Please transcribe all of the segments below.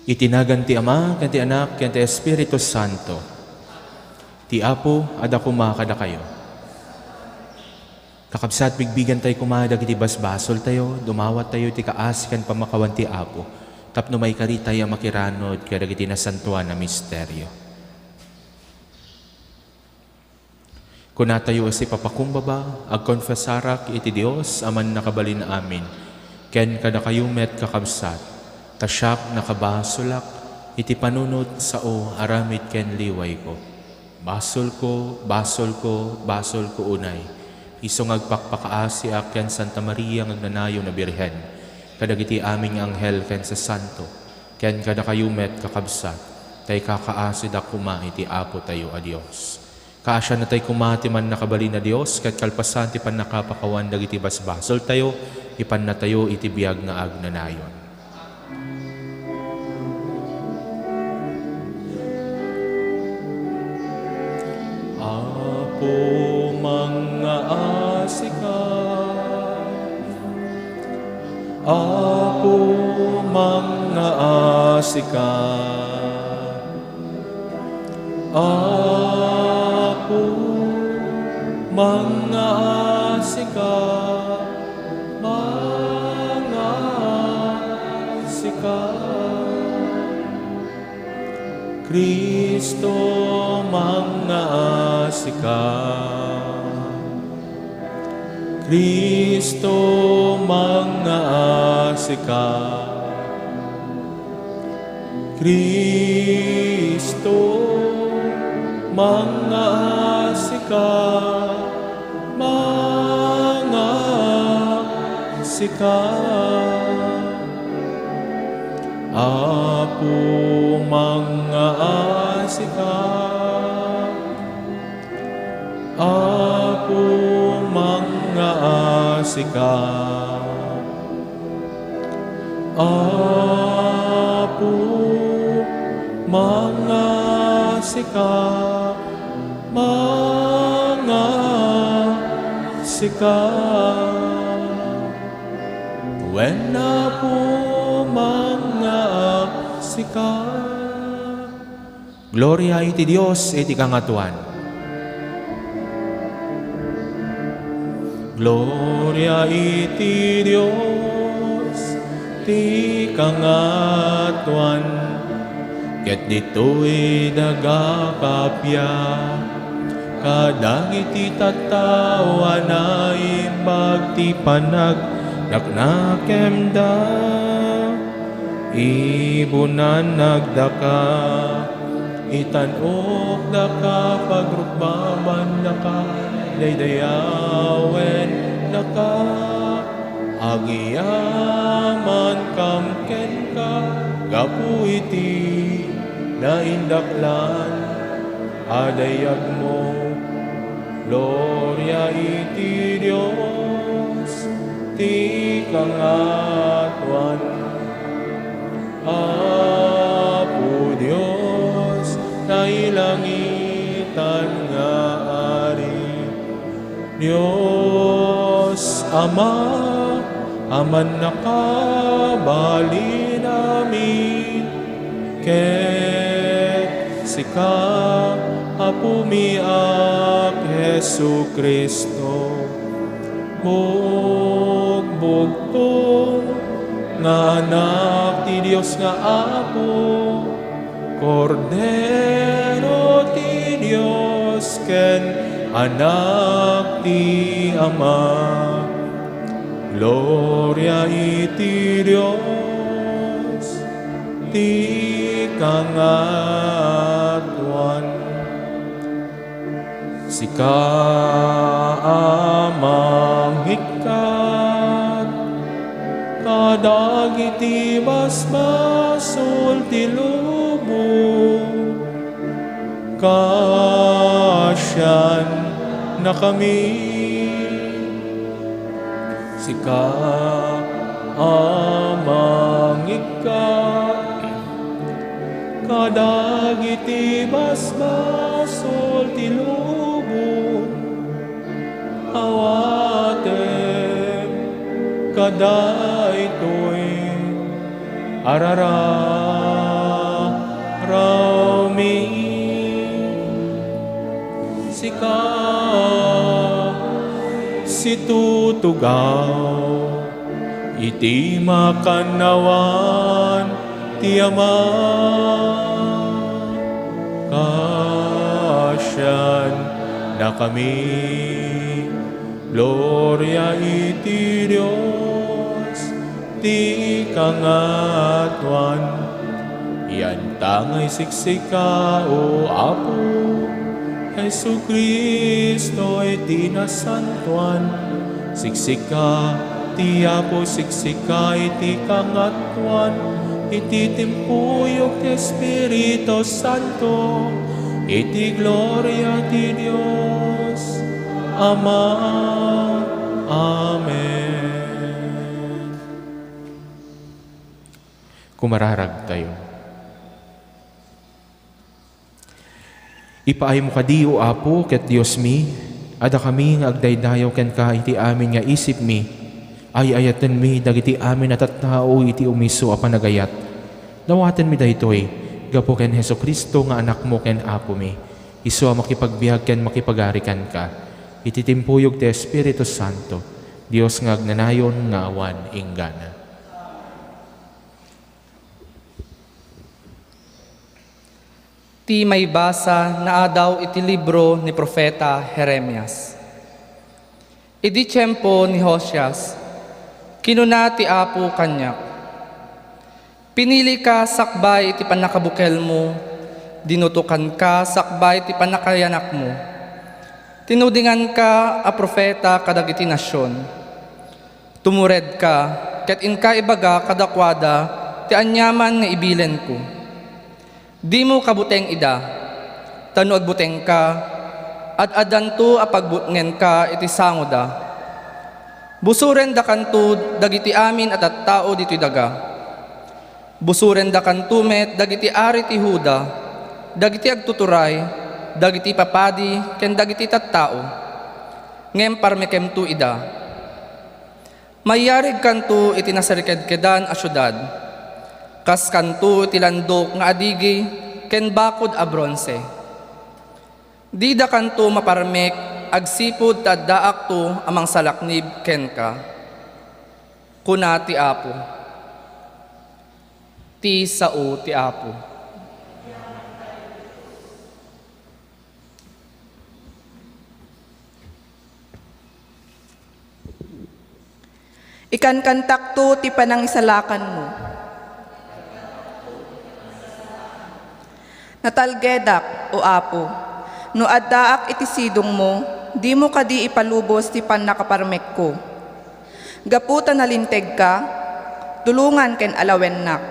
Itinagan ti Ama, ken ti Anak, ken ti Espiritu Santo. Ti Apo, ada kumakada kayo. Kakabsat, bigbigan tayo kumadag iti basbasol tayo, dumawat tayo ti kaas ken pamakawan ti Apo. Tapno may kari tayo makiranod, kaya iti nasantuan na misteryo. Kuna tayo si papakumbaba, agkonfesarak iti Dios, aman nakabalin amin. Ken kada kayo met kakabsat, tasyak nakabasolak, iti panunot sao aramid ken liway ko. Basol ko, basol ko, basol ko unay. Isong agpakpakaasi ken Santa Maria ngagnanayo na Birhen. Kadagiti aming anghel ken sa santo, ken kada kayo met kakabsat, tay kakaasi da kuma iti Apo tayo a Dios. Kaasya na tayo kumati man nakabali na Diyos, kat kalpasan ti pan nakapakawan dagiti basbasol tayo, ipan na tayo iti biyag nga agnanayon. Apo mga asika, Apo mga asika, Apo mga asika, mga asika. Kristo mga asika, Kristo mga asika, Kristo mga asika, mga asika. Apo mga asika, Apo mga asika, Apo mga asika, mga asika. When Apo mga asika. Gloria iti Dios iti kangatuan. Gloria iti Dios ti kangatuan. Ket dito'y nagakapya, kadang iti tattawa na imbag ti panag naknakemda. Ibunan nagdaka, itanok daka, pagrukbaban daka, daydayawen daka, agiyaman kamken ka, gapu iti naindaklan, adayag mo. Gloria iti Dios ti kangatuan. Apo Dios na ilangitan nga ari, Dios Ama, aman nakabali namin, ket sika Apo miak Jesu Kristo, bugbugtong nga anak ti Dios nga Apo, Kordero ti Dios ken anak ti Ama. Gloria iti Dios ti kangatuan. Sika amang hikat, kadagiti basbasol ti lubong, kasyan na kami. Sika amang ikat, kadagiti basbasol ti lubong, awaten kada ito'y araran. ka, situtugaw, iti makanawan ti Ama. Kasyan na kami, gloria iti Diyos, ti kangatuan, yan tangay siksika o Apo, Jesu Kristo iti nasantuan, siksika ti Apo, siksika iti kangatuan, iti timpuyok ti Espiritu Santo, iti gloria ti Dios Ama. Amen. Kumararag tayo. Ipaay mo kadi o Apo ket Dios mi, ada kami nga agdaydayaw ken ka iti amin nga isip mi, ay ayaten mi dagiti amin at tao iti umiso a panagayat. Dawaten mi daytoy, gapo ken Hesu Kristo nga anak mo ken Apo mi, isu a makipagbiag ken makipagarikan ka, iti timpuyog ti Espiritu Santo, Dios nga agnanayon nga awan inggana. Ti may basa na adaw iti libro ni Propeta Jeremias. Idi tiyempo ni Hosias, kinuna ti Apo kanyak, pinili ka sakbay iti panakabukel mo, dinutukan ka sakbay iti panakayanak mo, tinudingan ka a propeta kadagiti nasyon, tumured ka, ket inka ibaga kadakwada ti anyaman nga ibilen ko. Di mo kabuteng ida, tano agbuteng ka, at adanto apagbutngen ka iti sangoda. Busuren da kanto dagiti amin at tao dito'y daga. Busuren da kanto met dagiti ari ti Huda, dagiti agtuturay, dagiti papadi, ken dagiti tattao. Ngem parmekem tu ida. Mayarig kanto iti nasariked-kedan a syudad. Kas kanto iti landok nga adigi, ken bakod a bronse. Di da kanto maparmek, agsipod taddaak to amang salaknib ken ka. Kuna ti Apo. Ti sao ti Apo. Ikan kantakto ti panangisalakan mo. Natalgedak, o Apo, no addaak iti sidong mo, di mo kadi ipalubos ti pannakaparmek ko. Gaputa nalinteg ka, tulungan ken alawen nak.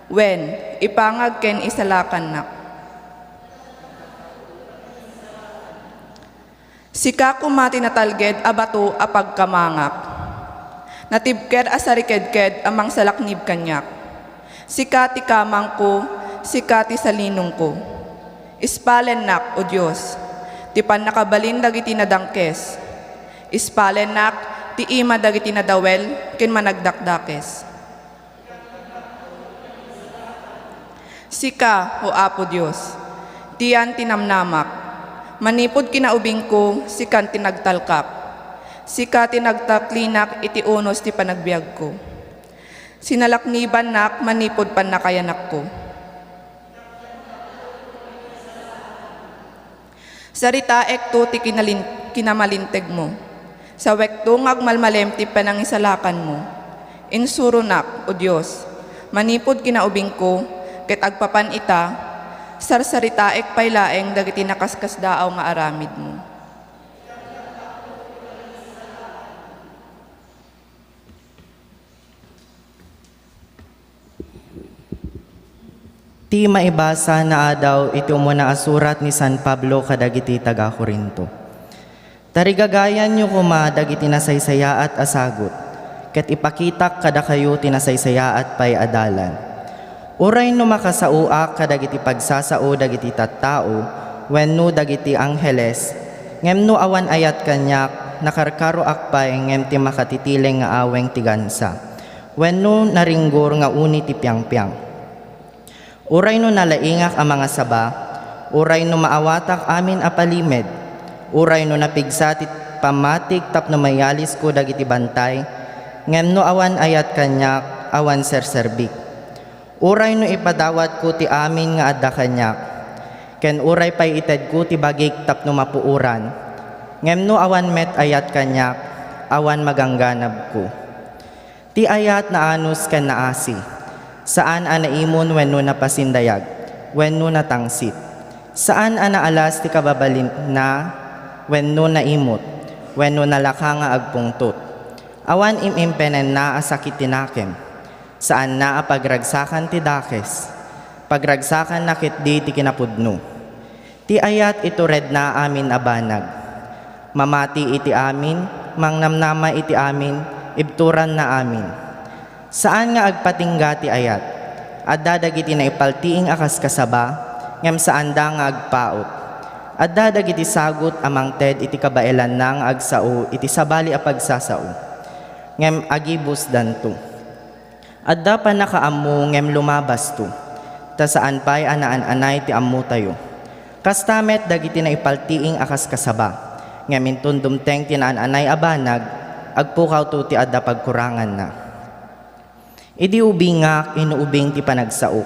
Wen, ipangag ken isalakan nak. Sika kumati natalged abato apagkamangak. Natibker asariked-ked amang salaknib kanyak. Sika ti kamang ko, sika ti salinong ko. Ispalen nak, o Diyos, ti pannakabalin dagiti nadangkes. Ispalen nak, ti ima dagiti nadawel, ken managdakdakes. Sika, o Apo Diyos, tiyan tinamnamak. Manipod kinaubing ko, sikan tinagtalkak. Sika tinagtaklinak, iti unos ti panagbiag ko. Sinalakniban nak, manipod pannakayanak ko. Sarita ekto ti kinamalinteg mo. Sa wekto ngagmalmalem ti panangisalakan mo. Insuro nak, o Diyos, manipod kinaubing ko, ket agpapan ita, sarsarita ek paylaeng dagiti nakaskas daaw nga aramid mo. Ti maibasa na adaw iti umuna asurat ni San Pablo kadagiti taga Corinto. Tarigagayan nyo kuma dagiti nasaysayaat asagot, ket ipakitak kada kayo tinasaysayaat pay adalan. Uray no makasauak kadagiti pagsasao dagiti tattao, wenno dagiti angheles, ngem no awan ayat kanyak, nakarkaro akpay ngem ti makatitileng nga aweng tigansa, wenno naringgor nga uni ti piang-piang. Uray no nalaingak ang mga saba, uray no maawatak amin apalimed, Uray no napigsa ti pamatik tapno mayalis ko dagiti bantay, ngem no awan ayat kanyak, awan serserbik. Uray no ipadawat ko ti amin nga adda kanyak, ken uray pay ited ko ti bagik tapno mapuuran, ngem no awan met ayat kanyak, awan magangganab ko. Ti ayat na anus ken naasi, saan anaimon wenno napasindayag, wenno natangsit. Saan anaalas ti kababalin na, wenno naimot, wenno nalaka nga agpungtot. Awan imimpenen na asakit tinakem, saan na apagragsakan ti dakes, pagragsakan nakit di ti kinapudno. Ti ayat ito red na amin abanag, mamati iti amin, mangnamnama iti amin, ibturan na amin. Saan nga agpatingga ti ayat, adda dagiti na ipaltiing akas kasaba, ngem saan da nga agpaot. Adda dagiti sagot amang ted iti kabailan nang agsao iti sabali a pagsasao, ngem agibus danto. Adda pa nakaammo ngem lumabas to, ta saan pa'y anaan-anay ti ammo tayo. Kastamet dagiti na ipaltiing akas kasaba, ngem intundumteng tinaan-anay abanag, agpukaw to ti adda pagkurangan na. Idi ubing nga inuubing ti panagsaok,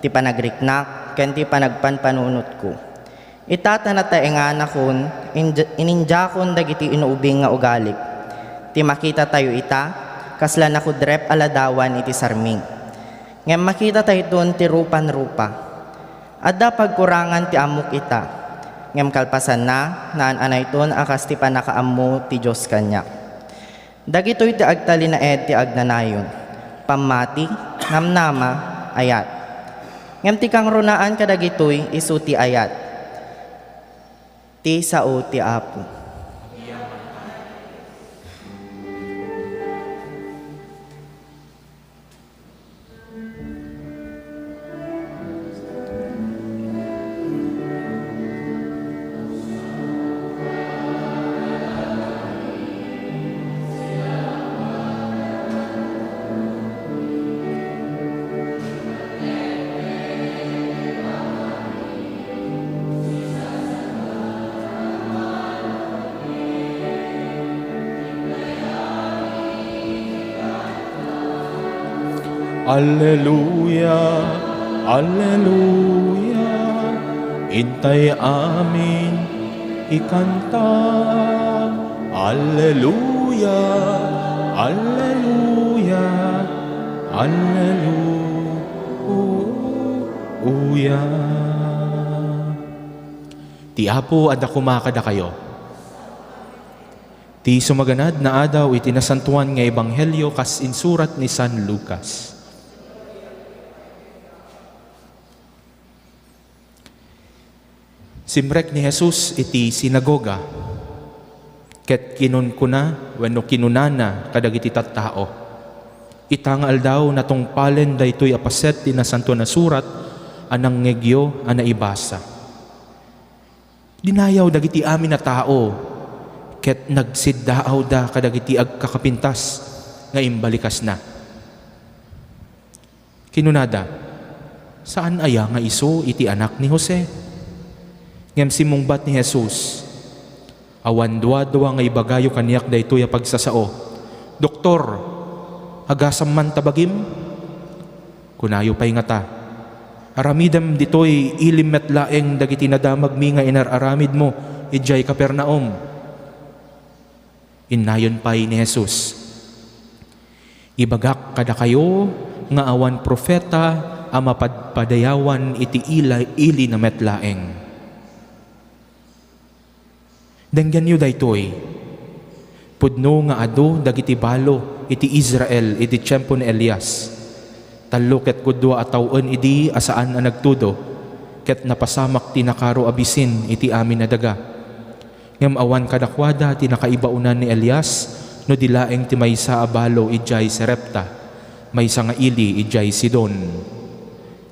ti panagriknak, ken ti panagpanpanunot ko. Itatanataengan akon, ininjakon dagiti inuubing nga ugalit. Ti makita tayo ita, kasla nakudrep aladawan iti sarming. Ngem makita tayo ton ti rupan-rupa. Adda pagkurangan ti amok ita, ngem kalpasan na, naan-anay ton akas ti panakaammo ti Diyos kanya. Dagitoy ti agtali na ti agnanayon, pamati, namnama, ayat. Ngem ti kang runaan kadagitoy isu ti ayat. Ti sao ti Apo. Alleluia, Alleluia, intay amin ikanta. Alleluia, Alleluia, Alleluia. Ti Apo adda kumakada kayo. Ti sumaganad na adaw iti nasantuan nga ebanghelyo kas insurat ni San Lucas. Simrek ni Jesus iti sinagoga, ket kinunkuna wenno kinunana kadagiti tattao. Itangal daw natong palen daytoy apaset ti nasanto na surat anang ngegyo ana ibasa. Dinayaw dagiti amin na tao, ket nagsiddaaw da kadagiti agkakapintas nga imbalikas na. Kinunada, saan aya nga isu iti anak ni Jose? Ngem simungbat ni Jesus, awan dua-dua nga ibagayo kaniyak daytoy a pagsasao. Doktor, agasam man tabagim? Kunayo pay nga ta. Aramidam ditoy ilim met laeng dagiti nadamag mi nga inararamid mo ijay Kapernaum. Innayon pay ni Jesus, ibagak kada kayo nga awan propeta a mapadpadayawan iti ili na met laeng. Denggan yu daytoy, pudno nga adu dagiti balo iti Israel iti tiyempo ni Elias. Tallo ket kudwa atawon idi asaan a nagtudo, ket napasamak ti nakaro abisin iti amin na daga. Ngem awan kadakwada ti nakaibaunan ni Elias, no dilaeng ti maysa a balo ijay Sarepta, maysa nga ili ijay Sidon.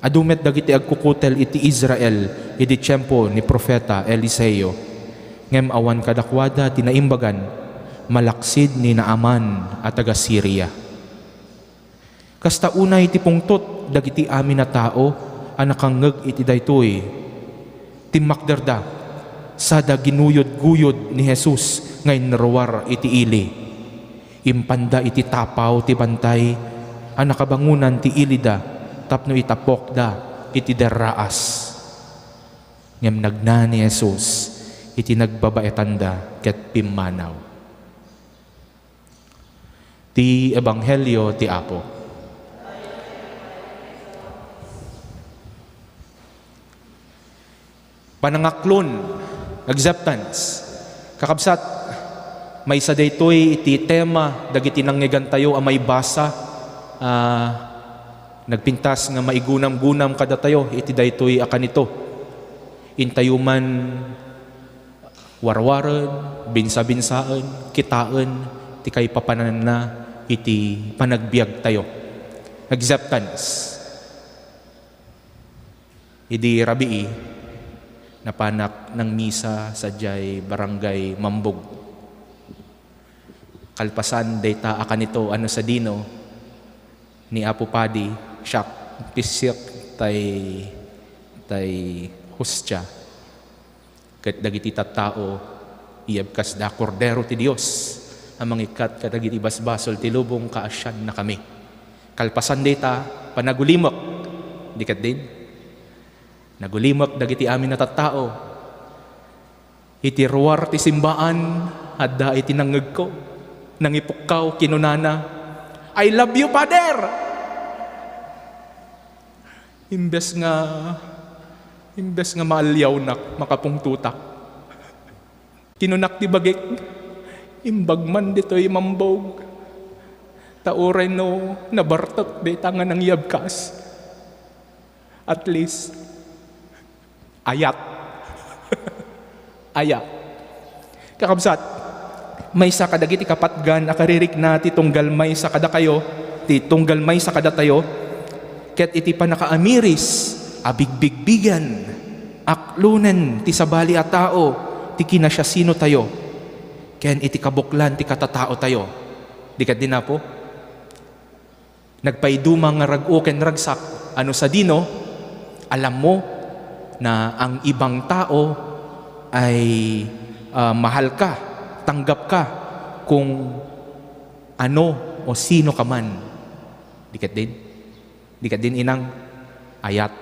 Adumet dagiti agkukutel iti Israel iti tiyempo ni Profeta Eliseo. Ngem awan kadakwada tinaimbagan, malaksid ni Naaman at taga Syria. Kasta unay ti pungtot dagiti amin na tao anakangeg iti daytoy. Timmakderda, sada ginuyod-guyod ni Jesus ngayon naruwar iti ili. Impanda iti tapaw ti bantay, ang nakabangunan ti ilida, tapno itapok da iti deraas. Ngem nagna ni Jesus, iti nagbabaetanda ket pimmanaw. Ti Ebanghelyo ti Apo. Panangaklon, acceptance. Kakabsat, may sa daytoy iti tema dagiti nangyigan tayo a may basa. Nagpintas nga maigunam-gunam kada tayo iti daytoy akanito. Intayuman warwaran, binsa-binsaan, kitaan, ti kay papanan na iti panagbiag tayo. Acceptance. Idi rabii, napanak ng misa sa jay barangay Mambog. Kalpasan dayta akanito ano sa dino ni Apo Padi, siyak, pisik tay hostya. Ket dagiti tattao iyabkas da kordero ti Dios ang mangikat kadagiti basbasol ti lubong kaasyan na kami. Kalpasan dayta panagulimok dikat din. Nagulimok dagiti amin na tattao. Iti ruwar ti simbaan adda iti nangeg ko. Nangipukkaw kinunana, I love you, Father! Imbes nga maalyaw nak, makapungtutak. Kinunak ti bagik, imbagman dito'y mambog. Tauray no, nabartok di tangan ng yabkas. At least, ayat. Ayat. Kakabsat, may sa kadagiti kapatgan akaririk na ti tunggal may sa kada kayo, ti tunggal may sa kada tayo, ket iti panakaamiris, abigbigbigan, aklunen ti sabali a tao, ti kinasya sino tayo, ken iti kabuklan ti katatao tayo. Dikat din na po, nagpaidumang nga rag-o ken ragsak, ano sa dino, alam mo na ang ibang tao ay mahal ka, tanggap ka kung ano o sino ka man. Dikat din inang ayat.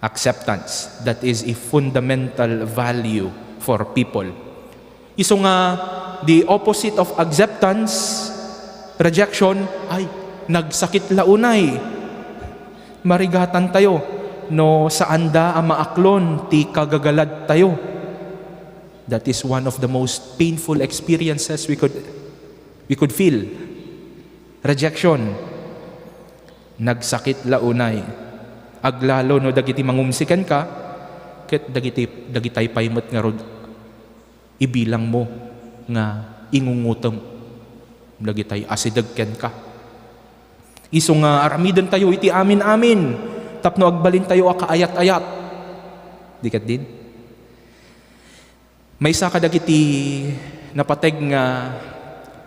Acceptance. That is a fundamental value for people. Iso nga, the opposite of acceptance, rejection, ay, nagsakit launay. Marigatan tayo, no saan da ang maaklon, ti kagagalad tayo. That is one of the most painful experiences we could feel. Rejection. Nagsakit launay. Aglalo no dagiti mangumsikan ka, ket dagitay paymot nga rod ibilang mo nga ingungutom. Dagitay asidagken ka. Iso nga aramiden tayo iti amin-amin. Tapno agbalin tayo akaayat-ayat. Dikat din. May sa kadagiti napateg nga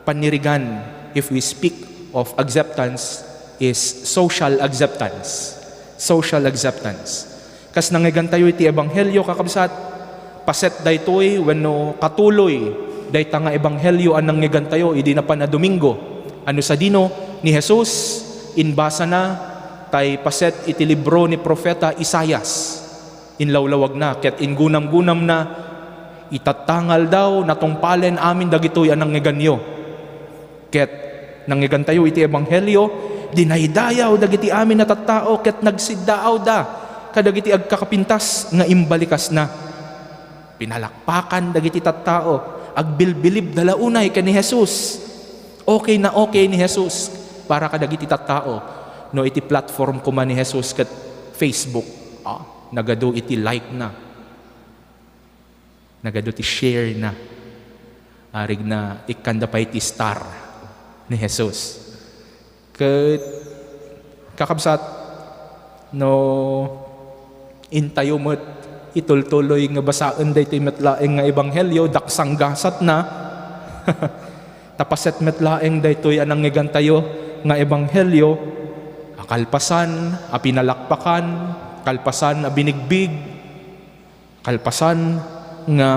panirigan if we speak of acceptance is social acceptance. Social acceptance. Kas nangigan tayo iti ebanghelyo kakabsat, paset daytoy wenno katuloy dayta nga ebanghelyo an nangigan tayo idi na pa na Domingo. Ano sa dino ni Jesus inbasa na tay paset iti libro ni Propeta Isaias. Inlawlawag na ket ingunam-gunam na itatangal daw natungpalen amin dagitoy anang ngeganyo. Ket nangyigan tayo iti ebanghelyo, dinaydayaw dagiti amin na tattao ket nagsiddaaw da kadagiti agkakapintas nga imbalikas na. Pinalakpakan dagiti tattao, agbilbilib dalaunay ken ni Jesus. Okay na okay ni Jesus para kadagiti tattao. No iti platform ko man ni Jesus ket Facebook. Nagado iti like na. Nagado ti share na. Arig na ikanda pa iti star ni Jesus. Ket kakabsat no intayo met itultuloy nga basaan daytoy metlaeng nga ebanghelyo daksanggasat na. Tapaset metlaeng daytoy anang ngegan tayo nga ebanghelyo akalpasan a pinalakpakan, kalpasan a binigbig, kalpasan nga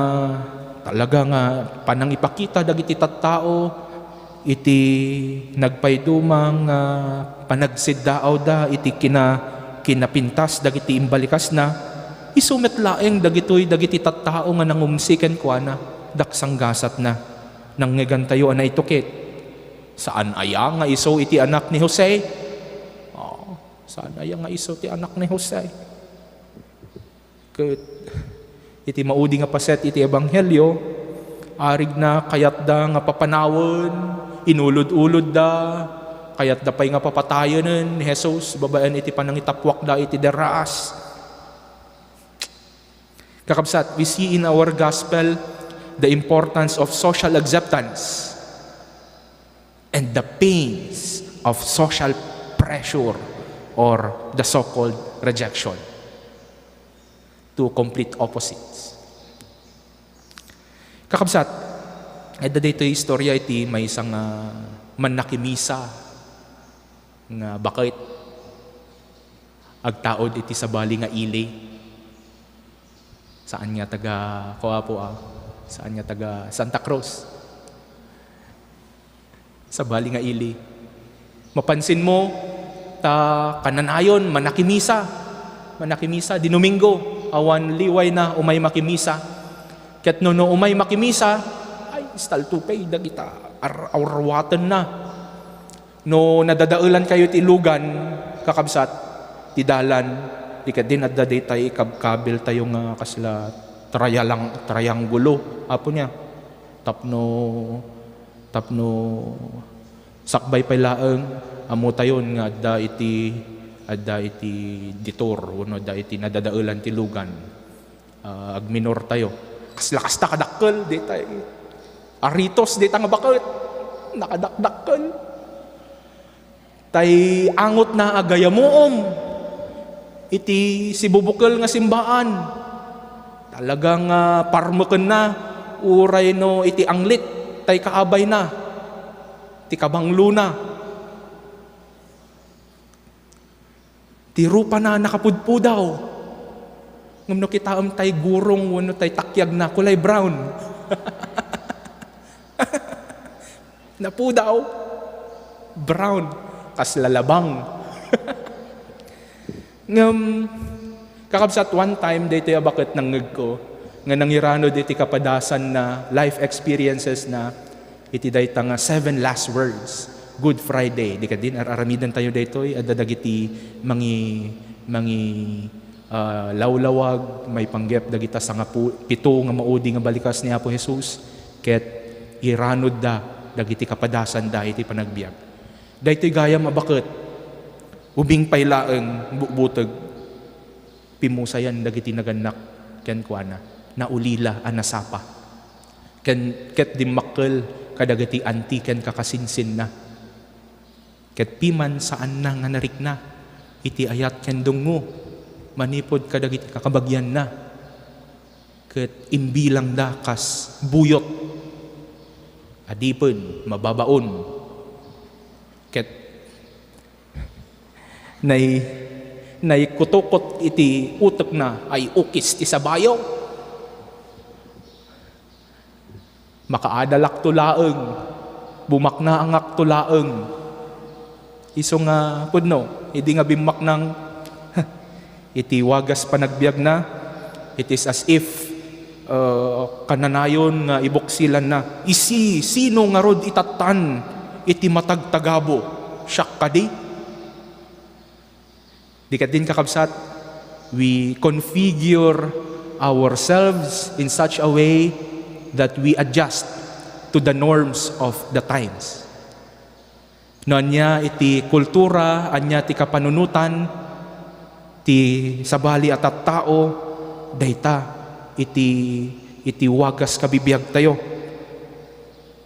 talaga nga panang ipakita dagiti tattao iti nagpaydumang panagsiddaaw da iti kinapintas dagiti imbalikas na isumet laeng dagiti tattao nga nangumsiken kuana daksang gasat na nang ngegantayo ana itukit saan aya nga iso iti anak ni Jose. Saan aya nga iso ti anak ni Jose. Ket iti maudi nga paset iti ebanghelyo arig na kayat da nga papanawon inulod-ulod da kayat da pay nga papatayonen ni Jesus babaen iti panangitapwak da iti deraas. Kakabsat, we see in our gospel the importance of social acceptance and the pains of social pressure or the so-called rejection. Two complete opposites. Kakabsat, dito yung istorya iti may isang manakimisa nga bakit agtaod iti sabali nga ili. Saan nga taga saan nga taga Santa Cruz. Sabali nga ili. Mapansin mo kananayon manakimisa di Domingo awan liway na umay makimisa. Ket no umay makimisa ay staltupay dagita arwatan na. No nadadaulan kayo ti lugan kakabsat ti dalan di ka din adda tay kabkabil tayo nga kasla triangulo apo niya tapno sakbay pay laeng amo tayon nga adda iti detour uno adda iti nadadaulan ti lugan agminor tayo kasla kadakkel di tay aritos di ta nga bakit nakadakdakkel tay angot na agayamoom iti sibubukal nga simbaan talagang parmeken na uray no iti anglit tay kaabay na ti kabanglo na ti rupa na nakapudpudaw ngumno kitaam tay gurong wano tay takyag na kulay brown napudaw brown kaslalabang kakabsat one time dito bakit nangeg ko nga nangirano dito kapadasan na life experiences na iti dayta nga 7 last words Good Friday di ka din aramidan tayo dito adda dagiti mangi lawlawag may panggep dagita sa nga pito nga maudi nga balikas ni Apo Jesus ket iranod da dagiti kapadasan da iti panagbiag daytoy gayam abakit ubing paylaeng bubuteg pimusayan dagiti naganak ken kuana naulila anasapa ket dimmakkel kadagiti antiken kakasinsin na ket piman saan na nga narikna iti ayat ken dungo manipod kadagiti kakabagyan na ket imbilang da kas buyot adipen mababaon ket nay kutukot iti utek na ay ukis ti sabayaw makaadalak tulaeng bumakna angak tulaeng iso nga pudno idi nga bimak ng iti wagas panagbiag na it is as if kananayon nga ibuksilan na sino nga rod itatan iti matagtagabo siak kadi di ka din kakabsat, we configure ourselves in such a way that we adjust to the norms of the times. No anya iti kultura, anya ti kapanunutan, ti sabali at tao, dayta iti wagas kabibiyag tayo.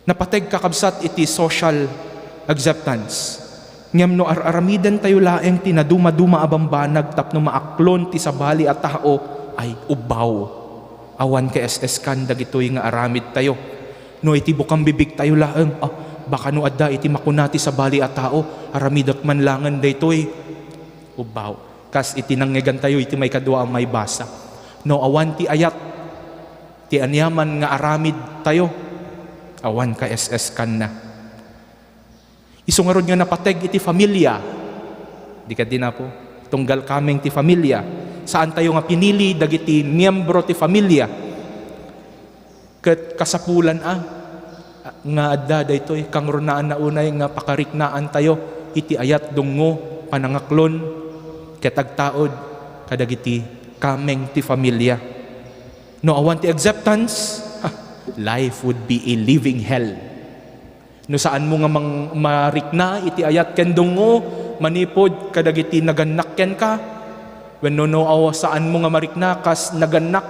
Napateg kakabsat iti social acceptance. Ngem no aramidan tayo laeng tinaduma-duma abambanag tapno maaklon ti sabali at tao ay ubaw. Awan ka SS kan dagitoy nga aramid tayo. No iti bukang bibig tayo laeng baka no adda iti makunati sabali at tao aramidak man langan daytoy ubaw. Kas iti nanggegan tayo iti may kadwa ang may basa. No awan ti ayat ti anyaman nga aramid tayo, awan ka SS kan na. Isungarod nga napateg iti familia, di ka din na po, tunggal kaming ti familia, saan tayo nga pinili, dagiti miyembro ti familia, ket kasapulan nga adda daytoy kang runaan na unay nga pakariknaan tayo iti ayat dungo panangaklon ket agtaod kadagiti kameng ti familia. No awan ti acceptance, life would be a living hell. No saan mo nga marikna iti ayat ken dungo manipod kadagiti naganak ken ka, when no saan mo nga marikna kas naganak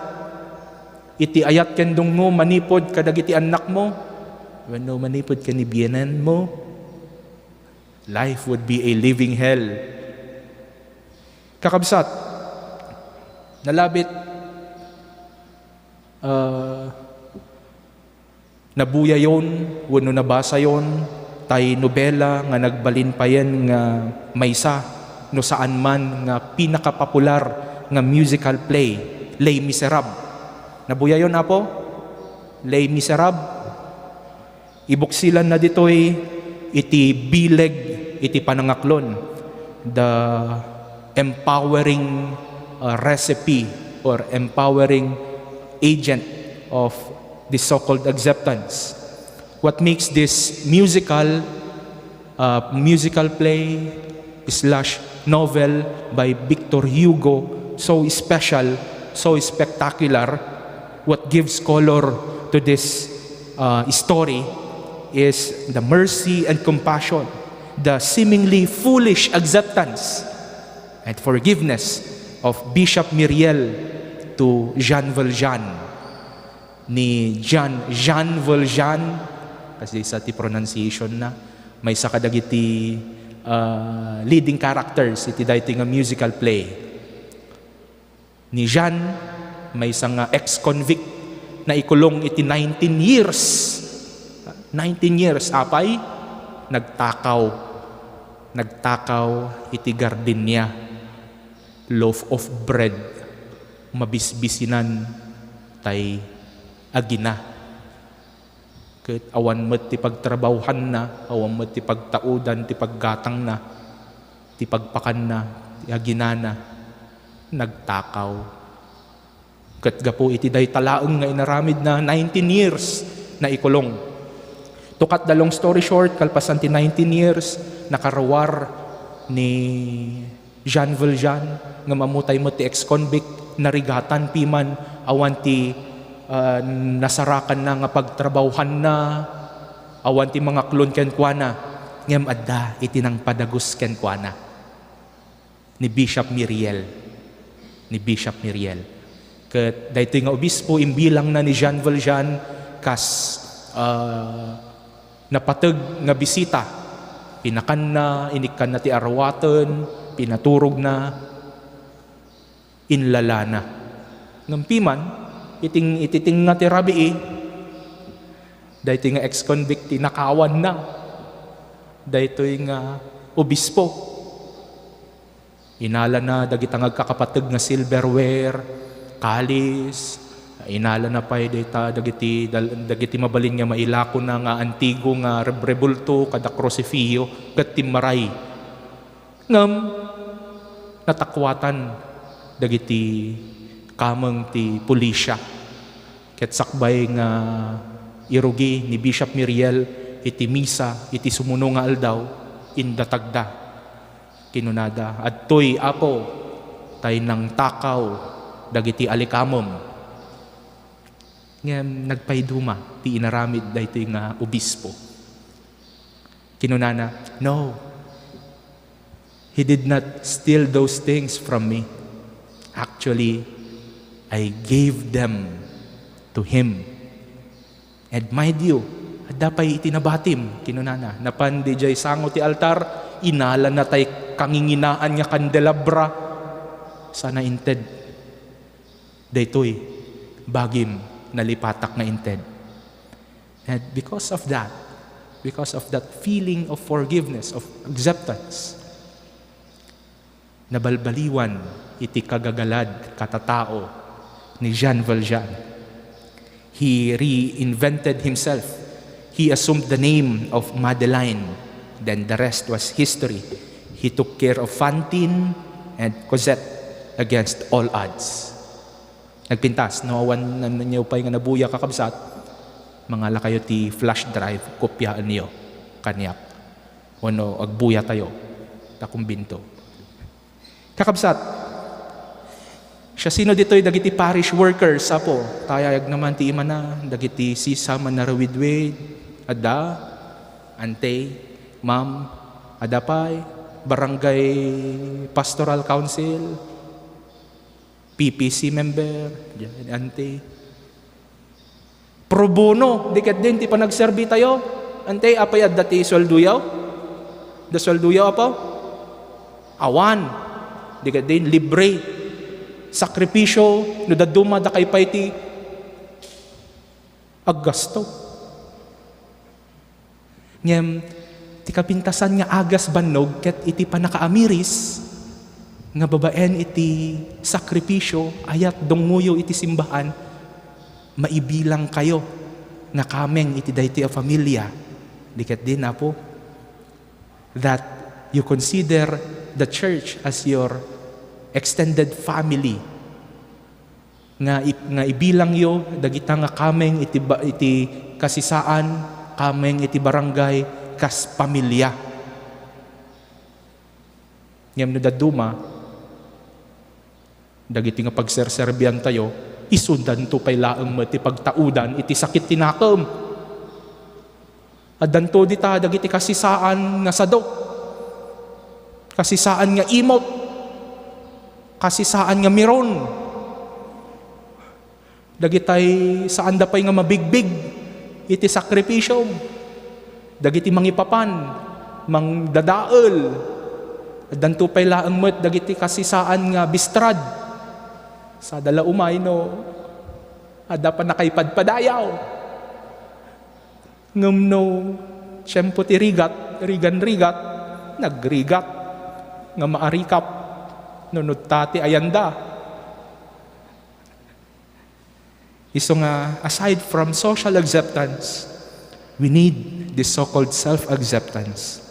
iti ayat ken dungo manipod kadagiti anak mo, when no manipod ken ni biyenan mo, life would be a living hell. Kakabsat, nalabit, nabuya yon, wano nabasa yon, tay nobela nga nagbalin pa yan nga maysa, no saan man nga pinakapopular nga musical play, Les Miserables. Nabuya yon apo? Les Miserables. Ibuksilan na ditoy iti bileg, iti panangaklon, the empowering recipe or empowering agent of the so-called acceptance. What makes this musical play / novel by Victor Hugo so special, so spectacular, what gives color to this story is the mercy and compassion, the seemingly foolish acceptance and forgiveness of Bishop Myriel to Jean Valjean. Ni Jean Valjean, kasi sa ti pronunciation na, may sa kadagiti leading characters iti dayti nga musical play. Ni Jean, may isang ex-convict na ikulong iti 19 years. 19 years, apay, nagtakaw iti garden niya, loaf of bread, mabisbisinan, tay agina. Ket awan met ti pagtrabawhan na, awan met ti pagtaudan, ti paggatang na, ti pagpakan na, ti agina na, nagtakaw. Ket gapo iti day talaeng nga inaramid na 19 years na ikulong. To cut the long story short, kalpasan ti 19 years, nakarawar ni Jean Valjean, nga mamutay mo ti ex-convict, narigatan piman, awan ti nasarakan na nga pagtrabawhan na, awan ti mga klon ken kuana, ngem adda iti nang padagos ken kuana. Ni Bishop Myriel. Ket daytoy nga obispo, imbilang na ni Jean Valjean, kas napateg nga bisita, pinakan na, inikan na ti arwaten, pinaturog na, inlala na. Ngampiman, ititing nga ti rabii, daytoy nga ex-convict, tinakawan na, daytoy nga obispo. Inala na, dagita nga kakapateg nga silverware, kalis, inala na pa'y dagiti mabalin nga mailako na nga antigo nga rebulto kada krosifio ket timmaray. Ngam natakwatan dagiti kameng ti pulisya ket sakbay nga irugi ni Bishop Myriel iti misa iti sumuno nga aldaw indatagda kinunada adtoy apo tay nang takaw dagiti alikamom. Ngem nagpayduma ti inaramid daytoy nga obispo. Kinunana, no, he did not steal those things from me. Actually, I gave them to him. And mind you, adapay itinabatim, kinunana, napan di jay sango ti altar, inala na tay kanginginaan nga kandelabra, sana inted. Daytoy, bagim, nalipatak na inted. And because of that feeling of forgiveness, of acceptance, nabalbaliwan iti kagagalad katatao ni Jean Valjean. He reinvented himself. He assumed the name of Madeline. Then the rest was history. He took care of Fantine and Cosette against all odds. Nagpintas, nawawan na ninyo pa yung nabuya kakabsat, mga lakayo ti flash drive, kopyaan niyo, kanyak. Wano, agbuya tayo, takumbinto. Kakabsat, siya sino dito'y dagiti parish workers, apo, tayag naman ti ima na, dagiti sisa man narawidwid, ada, ante, ma'am, adapay, barangay pastoral council, PPC member, dyan, ante. Pro bono, dikat din, ti pa nagserbi tayo, ante, apay at dati swelduyaw, da swelduyaw apo, awan, dikat din, libre, sakripisyo, no da duma da kay paiti, aggasto. Ngem, ti kapintasan nga agas bannog ket iti panakaamiris nga babaen iti sakripisyo ayat donguyo iti simbahan maibilang kayo nga kameng iti dayti a familia diket din apo that you consider the church as your extended family nga ibilang yo dagita nga kameng iti kasisaan kameng iti barangay kas pamilya. Ngem no daduma, dagiti nga pagserserbian tayo, isundan to pay laeng ti pagtaudan, iti sakit tinakam. Addanto dita, dagiti kasisaan nga sadok, kasisaan nga imot, kasisaan nga miron, dagitay saan da pay nga mabigbig, iti sakripisyo, dagiti mangipapan, mang dadael, addanto pay laeng met dagiti kasisaan nga bistrad, sa dala umay no, ada pa nakaipadpadayaw, ngem no, tiyempo ti rigan, nagrigat, nga maarikap, nunod tati ayanda. Iso nga, aside from social acceptance, we need this so-called self-acceptance.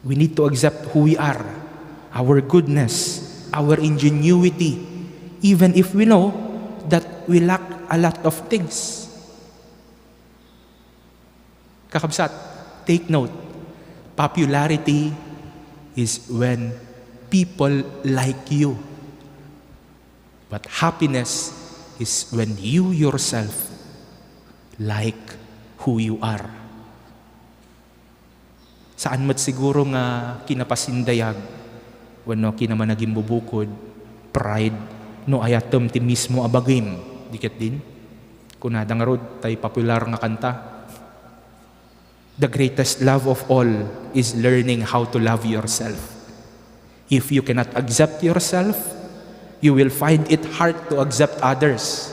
We need to accept who we are, our goodness, our ingenuity, even if we know that we lack a lot of things. Kakabsat, take note, popularity is when people like you. But happiness is when you yourself like who you are. Saan mat siguro nga kinapasindayag, wano kinaman naging bubukod, pride, no ayatom ti mismo abagim, dikit din. Kunadang rod, tay popular nga kanta. The greatest love of all is learning how to love yourself. If you cannot accept yourself, you will find it hard to accept others.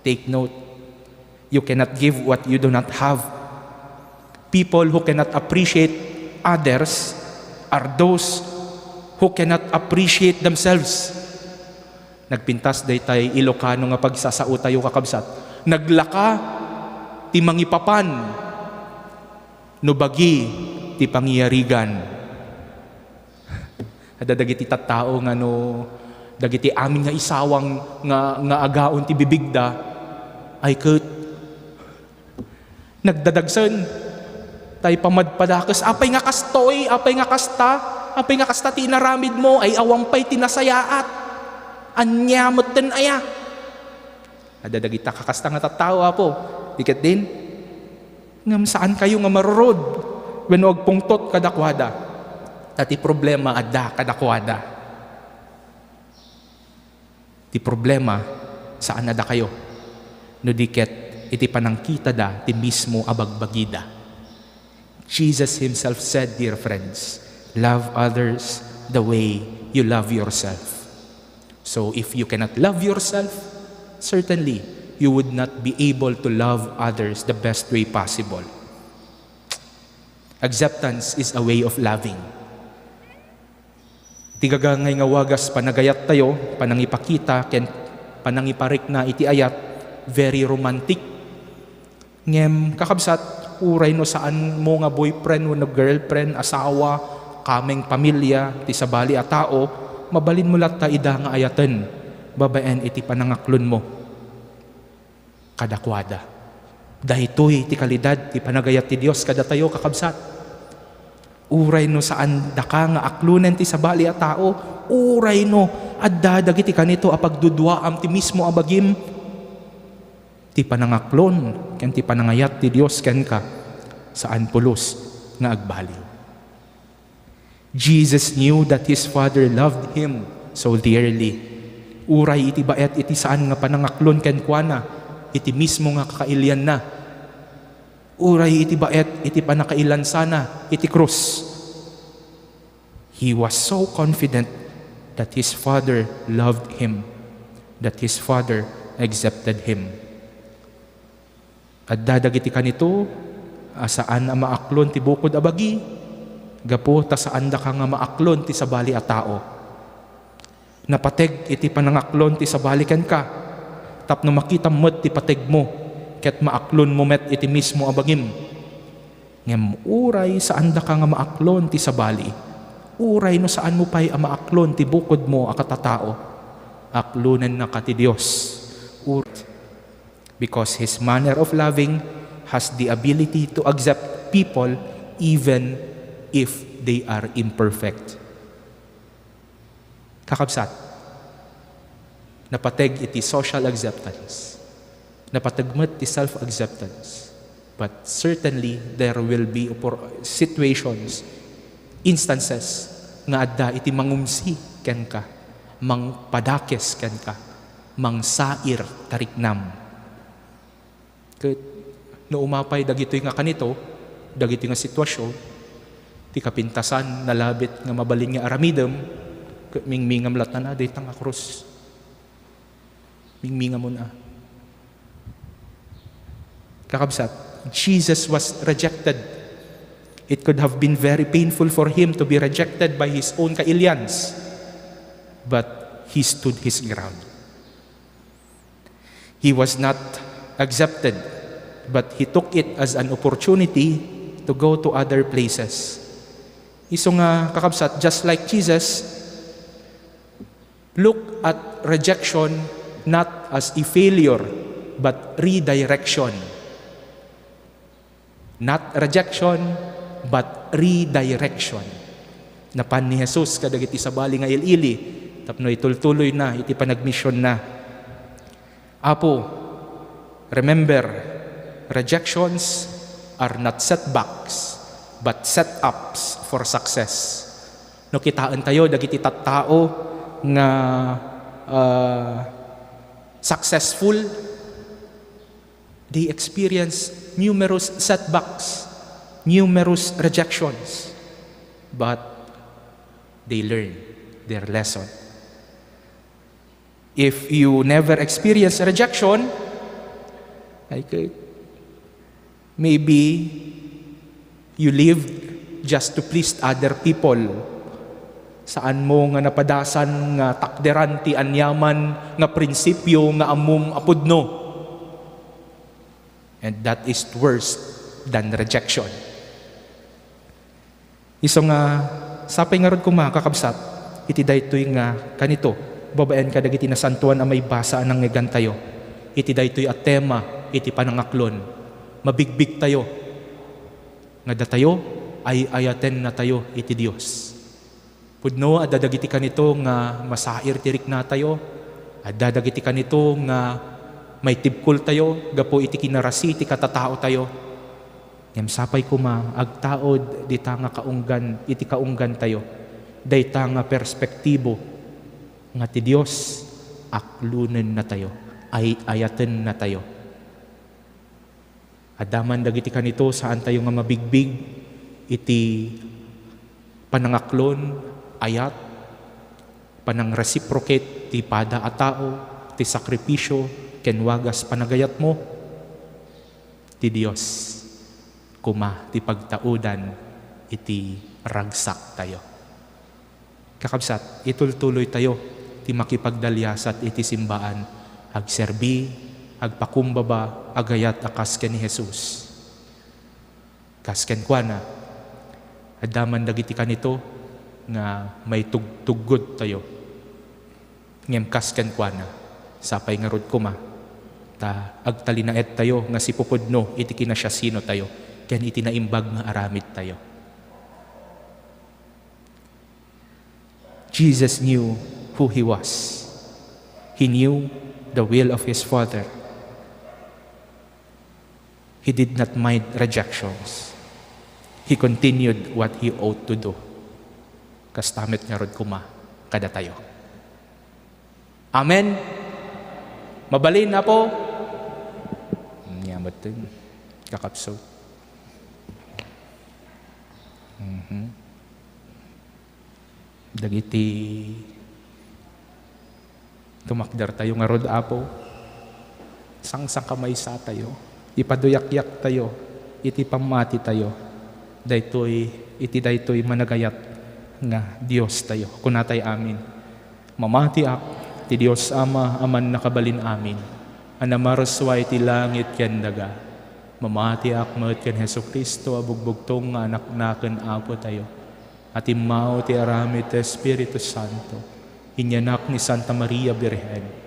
Take note, you cannot give what you do not have. People who cannot appreciate others are those who cannot appreciate themselves. Nagpintas daytay Ilocano nga pagsasao tayo kakabsat. Naglaka ti mangipapan, no bagi ti pangyarigan. Ada dagiti tattao nga no, dagiti amin nga isawang nga agaon ti bibigda, ay ket nagdadagsen tay pamadpadakas, apay nga kastoy, apay nga kasta ti inaramid mo, ay awang pay tinasayaat, anyamot ten aya. Ada dagita kakasta nga tattao po, diket din, ngam saan kayo nga marurod, when wag pungtot kadakwada, tati problema adda kadakwada. Ti problema, saan ada kayo, no diket iti panangkita da, ti mismo abagbagida. Jesus himself said, dear friends, love others the way you love yourself. So if you cannot love yourself, certainly you would not be able to love others the best way possible. Acceptance is a way of loving. Tigagangay nga wagas panagayat tayo, panangipakita, ken panangiparik na iti ayat, very romantic. Ngem kakabsat, uray no saan mo nga boyfriend o girlfriend, asawa, kameng pamilya, ti sabali a tao, mabalin mo lat ta ida nga ayaten, babaen iti panangaklon mo. Kadakwada. Dahitoy ti kalidad, ti panagayat ti Dios kada tayo kakabsat. Uray no saan daka nga aklunen ti sabali a tao, uray no adda dagiti kanito apagdudwa am ti mismo abagim ti panangaklon ken ti panangayat ti Dios ken ka saan pulos nga agbaliw. Jesus knew that his Father loved him so dearly. Uray iti baet iti saan nga panangaklon ken kuana, iti mismo nga kakailyan na. Uray iti baet iti panakailan sana, iti krus. He was so confident that his Father loved him, that his Father accepted him. At dadagiti kanito, asaan ang maaklon ti bukod abagi, gapo ta saan da ka nga maaklon ti sabali a tao. Napateg iti panangaklon ti sabali ken ka, tapno makita mo't ti pateg mo, ket maaklon mo met iti mismo abagim. Ngem uray saan da ka nga maaklon ti sabali, uray no saan mo pa'y amaaklon ti bukod mo akatatao, aklunan na ka ti Diyos. Because His manner of loving has the ability to accept people even if they are imperfect. Kakabsat, napateg iti social acceptance, napatagmet ti self-acceptance, but certainly there will be situations, instances nga adda iti mangumsi ken ka, mangpadakes ken ka, mangsair tariknam. Ket no umapay dagitoy nga kanito, dagitoy nga sitwasyon, ti kapintasan nalabit nga mabalin nga aramidem, ket mingmingam latana dayta nga krus. Mingmingam mo na. Kakabsat, Jesus was rejected. It could have been very painful for him to be rejected by his own kailyans, but he stood his ground. He was not accepted, but he took it as an opportunity to go to other places. Iso nga kakabsat, just like Jesus, look at rejection not as a failure, but redirection. Not rejection, but redirection. Napan ni Jesus kadagiti sabali nga ilili, tapno itultuloy na, iti panagmisyon na. Apo, remember, rejections are not setbacks, but setups for success. No kitaan tayo, dagiti tattao nga successful, they experience numerous setbacks, numerous rejections, but they learn their lesson. If you never experience rejection, maybe you live just to please other people. Saan mo nga napadasan nga takderan ti anyaman nga prinsipyo nga amum apudno. And that is worse than rejection. Iso nga, sapay nga rod ko kakabsat, iti daytoy nga kanito, babaen ka dagiti nasantuan ang may basa ng ngegan tayo. Iti daytoy at tema, iti panangaklon. Mabigbig tayo. Nga datayo, ay ayaten na tayo iti Dios. Pudno, adadagiti kanito nga masair tirik na tayo, adadagiti kanito nga may tibkol tayo, gapo iti kinarasi, iti katatao tayo. Ngem sapay kuma, agtaod, di ta nga kaunggan, iti kaunggan tayo. Day ta nga perspektibo, nga ti Diyos, aklunen na tayo, ay ayaten na tayo. Adaman dagiti kanito, saan tayo nga mabigbig, iti panangaklon, ayat, panangreciprocate, ti pada a tao, ti sakripisyo, kenwagas panagayat mo, ti Diyos, kuma ti pagtaudan, iti ragsak tayo. Kakabsat, itultuloy tayo, ti makipagdalyasat iti simbaan, agserbi, agpakumbaba, agayat akas ken ni Jesus. Kasken kwa na, adaman dagiti kanito, nga may tugtugod tayo. Ngem kasken kwa na, sapay nga rod kuma, ta agtalinaet tayo, nga si pupudno, iti kinasyasino tayo, ken iti naimbag nga aramid tayo. Jesus knew who He was. He knew the will of His Father. He did not mind rejections. He continued what He ought to do. Kastamit nga rod kuma, kada tayo. Amen? Mabalin na po. Nyamat din. Kakapso. Dagiti tumakdar tayo nga rod apo. Sang kamay sa tayo. Ipaduyak-yak tayo. Iti pamati tayo. Daytoy managayat nga Dios tayo. Kunatay amin. Mamati ak ti Dios Ama aman nakabalin amin. Anamarasway ti langit ken daga. Mamati ak met ken Hesus Kristo abugbugtong nga anak naken apo tayo. At imaw ti aramid ti Espiritu Santo. Inyanak ni Santa Maria Birhen.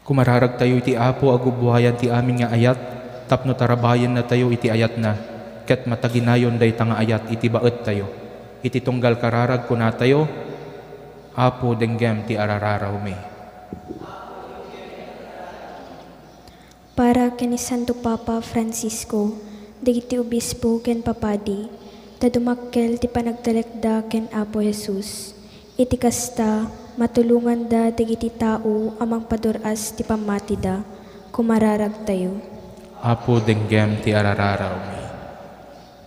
Kumararag tayo iti apo agubuhayan ti amin nga ayat, tapno tarabayan na tayo iti ayat na, ket mataginayon day tanga ayat iti baet tayo. Iti tunggal kararag kuna tayo, apo denggem ti arararaw me. Para ken ni Santo Papa Francisco, dagiti obispo ken papadi, ta dumakkel ti panagtalekda ken Apo Jesus. Iti kasta, matulungan da dagiti tao amang paduras ti pamati da, kumararag tayo. Apo denggem ti arararaw me.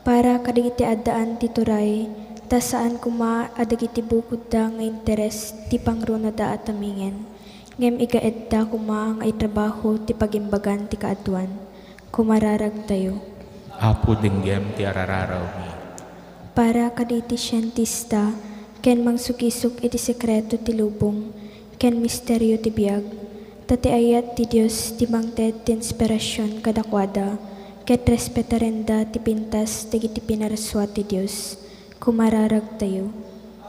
Para kadagiti addaan ti turay, ta saan kuma adagiti bukod da nga interes ti pangruna da at amingen. Ngem igaed da kuma nga itrabaho ti pagimbagan ti kaadwan, kumararag tayo. Apo denggem ti arararaw me. Para kaditi siyentista, ken mangsukisok iti sekreto ti lubong, ken misteryo ti biag, tati ayat ti Dios ti mangted ti inspirasyon kadakwada, ket respetarenda ti pintas dagiti pinarswa ti Dios, kumararag tayo.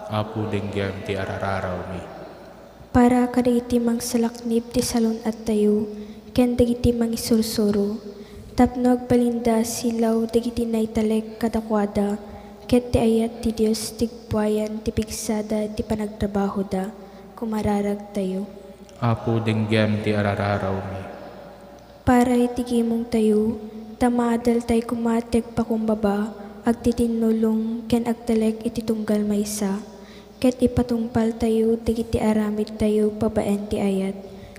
Apo denggem ti arararaw me. Para kadagiti mangsalaknib ti salon at tayo, ken dagiti mangisursuro, tapno agbalinda silaw dagiti naitalek kadakwada, ket ti ayat ti Dios tigpuayan ti pigsada ti panagtrabaho da, kumararag tayo. Apo denggem ti arararaw me. Para itigimong tayo, tamaadal tay kumatek pakumbaba, agtitinulong ken agtalek iti tunggal maysa, ket ipatungpal tayo dagiti aramid tayo pabaen ti ayat,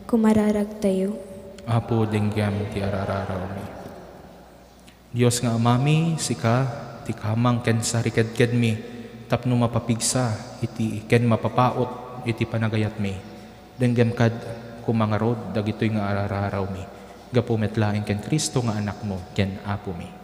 kumararag tayo. Apo denggem ti arararaw me. Dios nga amami, sika, ti kamang ken sariked mi, tapno mapapigsa, iti ken mapapaot, iti panagayat mi. Denggem kad kumangarod, dagitoy nga arararaw mi. Gapumetlaeng ken Kristo nga anak mo, ken apo mi.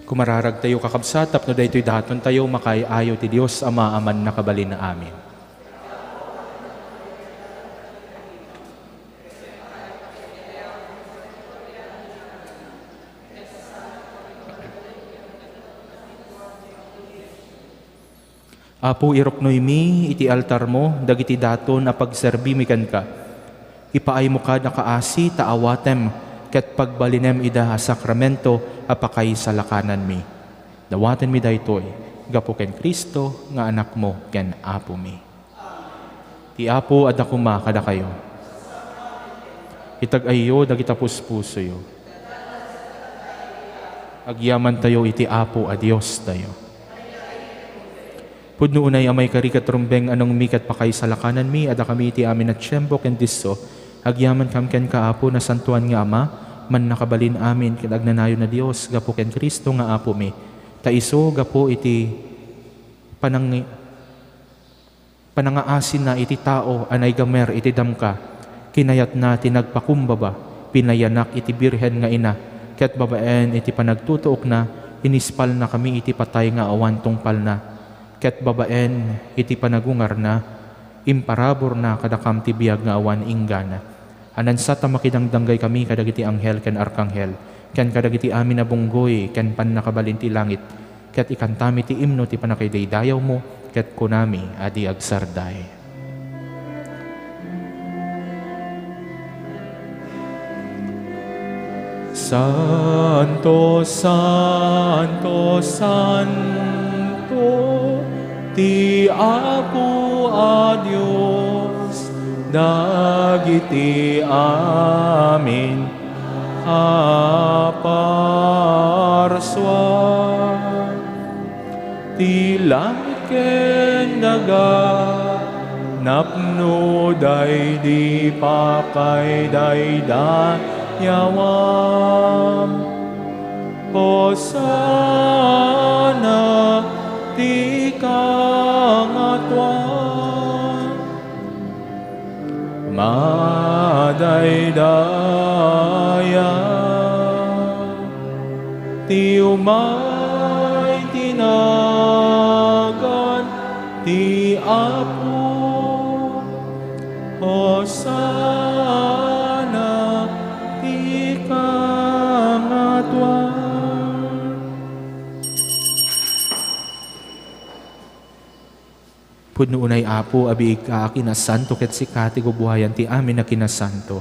Kumararag tayo kakabsat, tapno daytoy daton tayo, makay ayo ti Dios Ama aman nakabalin na amin. Apo iroknoy mi, iti altar mo, dagiti daton na pagserbi mi kan ka. Ipaay mo ka nakaasi, taawatem, ket pagbalinem ida a sakramento, apakay sa lakanan mi. Dawaten mi daytoy, gapo ken Kristo, nga anak mo, ken Apo mi. Ti Apo at akuma kada kayo. Itag-ayo, dagita puspuso yo. Agyaman tayo iti Apo a Dios tayo. Pudno unay amay karikat rumbeng anong mikat pakay sa lakanan mi, ada kami iti amin at tiyempo ken disso, agyaman kam ken kaapo na santuan nga Ama, man nakabalin amin ken agnanayon na Dios, gapo ken Kristo nga Apo mi. Taiso gapo iti panangaasin na iti tao anay gamer iti damka, kinayat na tinagpakumbaba, pinayanak iti birhen nga ina, ket babaen iti panagtutuok na, inispal na kami iti patay nga awan tungpal na, ket babaen iti panagungar na, imparabor na kadakam ti biag nga awan inggana. Anansa ta makidangdanggay kami kadagiti anghel ken arkanghel, ken kadagiti amin na bunggoy ken pannakabalin ti langit, ket ikantami ti imno ti panakaydaydayaw mo, ket kunami adi agsarday. Santo, Santo, Santo, ti Apo a Dios, dagiti amin aparswa, ti langit ken daga, napno daydi papay daydayawam, Hosana ti kangatwan, madaydaya ti umay tinagan ti Apo, Hosana ti kangatwan. Pudno unay Apo, abiig ka kinasanto ket sikati gubuhayan ti amin na kinasanto.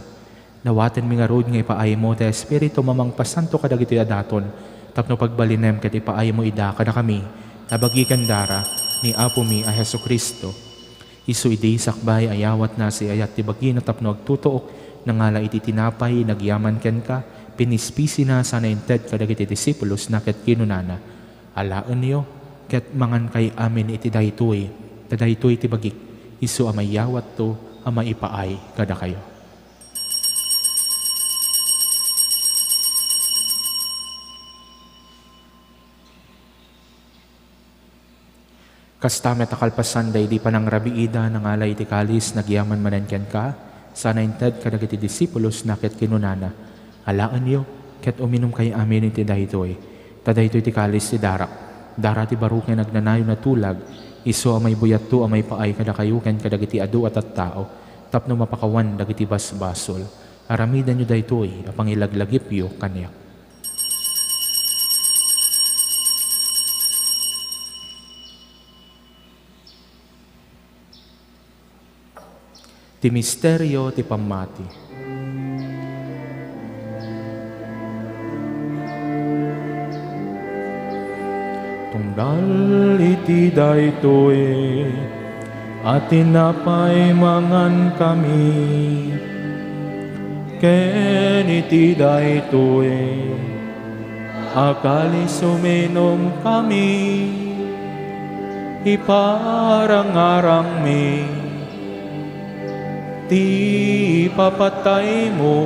Nawaten mi nga rod nga ipaay mo, ti Espiritu mamang pasanto kadagiti adaton, tapno pagbalinem ket ipaay mo ida kada kami, nabagikan dara ni Apo mi a Hesu Kristo. Isu idi sakbay ayawat na si ayat ti bagi na tapno agtutuok, nangala iti tinapay, nagyaman ken ka, pinispisi na sana inted kadagiti disipulos na ket kinunana. Alaan niyo, ket mangan kay amin iti daytoy, daytoy ti bagik, isu amay yawat to, amay ipaay kada kayo. Kastamet akalpasan day di panang rabiida ng alay ti kalis, nagyaman manan ken ka, sana inted kadagiti disipulos na ket kinunana. Alaan niyo, ket uminom kay amin iti daytoy, tadaytoy ti kalis ti darak, dara ti baruken nagnanayon na tulag, iso amay buyat to amay paay kada kayo ken kadagiti adu at tao, tapno mapakawan dagiti basbasol. Aramidan nyo daytoy, apang ilaglagip yo kanya. Ti misteryo ti pamati. Tunggal iti daytoy, at tinapay mangan kami, ken iti daytoy, akali suminom kami, iparang-arang mi, ti papatay mo,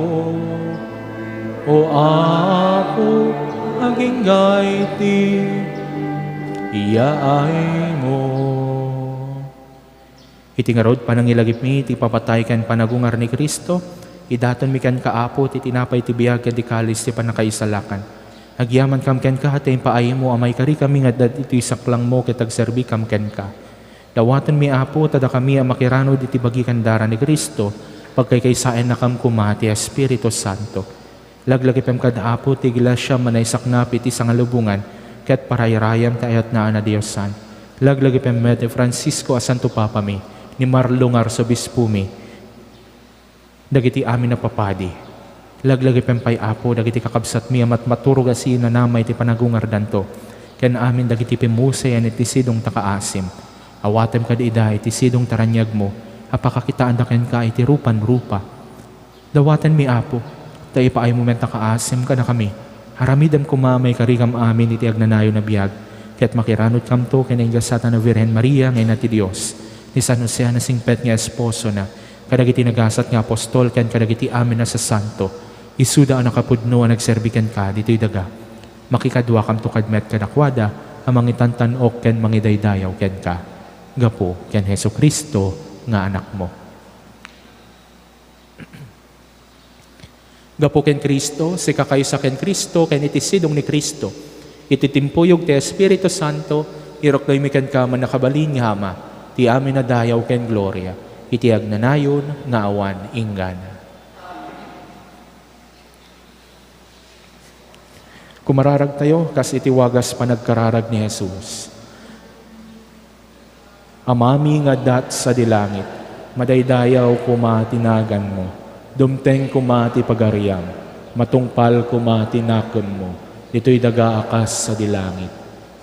o Apo, aginggay ti iyaay mo. Iti nga rod panangilagip mi, ti papatay ken panagungar ni Kristo, idaton mi ken kaapo, ti tinapay ti biag ken di kalis ti panakaisalakan. Agyaman kam ken ka, hatayin paay mo, amay kari kami nga dad ito'y saklang mo, kitagserbi kam ken ka. Dawatan mi apo, tada kami ang makirano diti bagi kandara ni Kristo, pagkaykaysaan na kam kumati, Espiritu Santo. Laglagi pem kada apo, tigila siya manaysak na piti sa ngalubungan, ket parayrayam tayat na ana Diyosan. Laglagi pem Mete Francisco a Santo Papa mi, ni Marlong Arsobispo mi, dagiti amin na papadi. Laglagi pempay apo, dagiti kakabsat mi amat maturog asin na namay ti panagungardan to. Ken amin dagiti pimusay an iti sidong takaasim. Awatem kad ida iti sidong taranyag mo, apakakitaan da ken ka iti rupan-rupa. Dawatan mi apo, ta ipaay mo men takaasim ka na kami. Haramidam kumamay karigam amin iti agnanayo na biyag. Ket makiranot kam to ken ingasata na Virhen Maria ngay nati Dios. Ni San Jose na singpet nga esposo na, kadagiti nagasat nga apostol ken kadagiti amin na sa santo. Isuda ang nakapudno ang nagserbikan ka, dito'y daga. Makikadwa kam to kadmet kadakwada, ang mangitantanok ken mangidaydayaw ken ka. Gapo ken Heso Kristo nga anak mo. Gapo ken Kristo, si kakaysa ken Kristo, ken itisidong ni Kristo. Ititimpuyog ti Espiritu Santo, irokloy mi ken ka man nakabalin nga ama, ti amin na dayaw ken gloria, iti agnanayon nga awan inggan. Kumararag tayo, kas itiwagas panagkararag ni Jesus. Amami nga dat sa dilangit, madaydayaw kumatinagan mo, dumteng kumati pagariam, matungpal kumati nakon mo, ito'y daga akas sa dilangit.